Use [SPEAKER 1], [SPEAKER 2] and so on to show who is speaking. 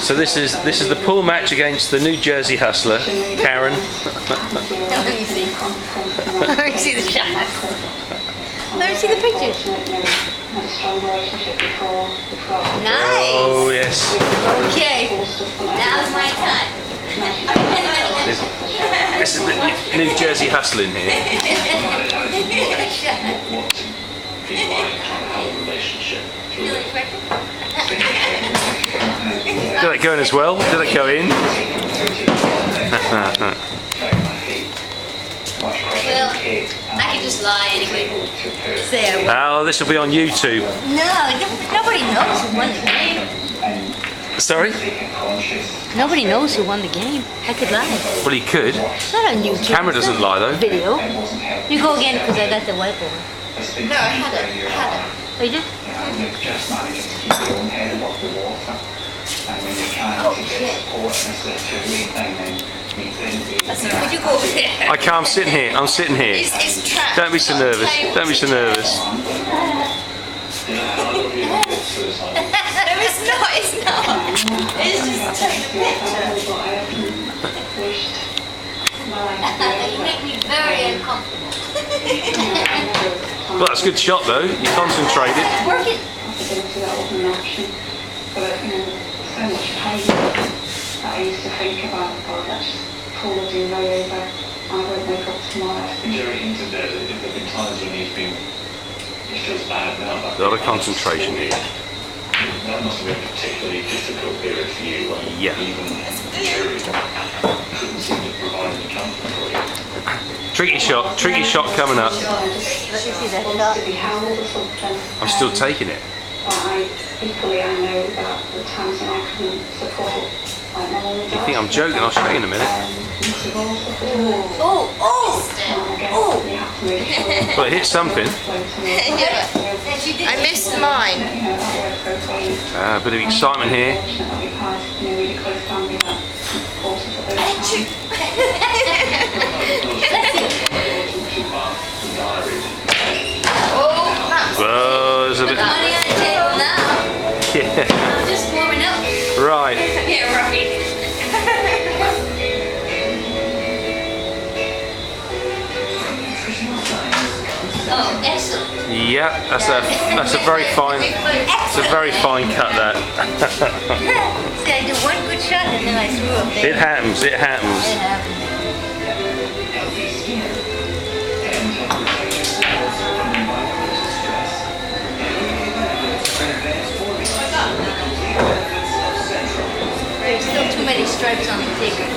[SPEAKER 1] So this is the pool match against the New Jersey Hustler, Karen.
[SPEAKER 2] Let me see. Let me see the shots. Let me see the pictures. Nice.
[SPEAKER 1] Oh yes.
[SPEAKER 2] Okay. Now's my time.
[SPEAKER 1] This is the New Jersey Hustler in here. Did that go in as well? Did it go in?
[SPEAKER 2] Well, I could just lie anyway. Say I won.
[SPEAKER 1] Oh, this will be on YouTube.
[SPEAKER 2] No, nobody knows who won the game.
[SPEAKER 1] Sorry?
[SPEAKER 2] Nobody knows who won the game. I could lie.
[SPEAKER 1] Well, he could.
[SPEAKER 2] It's not on YouTube.
[SPEAKER 1] Camera doesn't lie though.
[SPEAKER 2] Video. You go again because I got the whiteboard. No, I had it. Oh, you did? Oh, shit. Would you go over there?
[SPEAKER 1] I can't. I'm sitting here. I'm sitting here.
[SPEAKER 2] It's trapped.
[SPEAKER 1] Don't be so nervous. Don't be so nervous.
[SPEAKER 2] No, it's not. It's not. It's just take the picture. You make me very uncomfortable.
[SPEAKER 1] Well, that's a good shot though. You concentrated.
[SPEAKER 2] Work it.
[SPEAKER 3] I used to think about, oh, that's probably way over. I won't wake up tomorrow.
[SPEAKER 4] Jerry hinted there that there have been times when he feels bad now.
[SPEAKER 1] A lot of concentration here.
[SPEAKER 4] That must have been a particularly difficult period for you.
[SPEAKER 1] Yeah.
[SPEAKER 4] Even Jerry couldn't seem to provide any comfort for you.
[SPEAKER 1] Tricky shot coming up.
[SPEAKER 2] Let me see that shot.
[SPEAKER 1] I'm still taking it.
[SPEAKER 3] I equally I know that the times when I couldn't support like my mum and
[SPEAKER 1] You think I'm joking? I'll show you in a minute.
[SPEAKER 2] Oh.
[SPEAKER 1] Well, it hit something.
[SPEAKER 2] I missed mine.
[SPEAKER 1] A bit of excitement here. Well, there's a bit.
[SPEAKER 2] Money on the table now.
[SPEAKER 1] Yeah.
[SPEAKER 2] I'm just warming up.
[SPEAKER 1] Right.
[SPEAKER 2] Yeah, right. Oh, excellent.
[SPEAKER 1] Yeah, that's a very fine. It's a very fine cut. That.
[SPEAKER 2] See, I did one good shot and then I threw up there.
[SPEAKER 1] It happens. It happens.
[SPEAKER 2] It happened. There's still too many stripes on the table.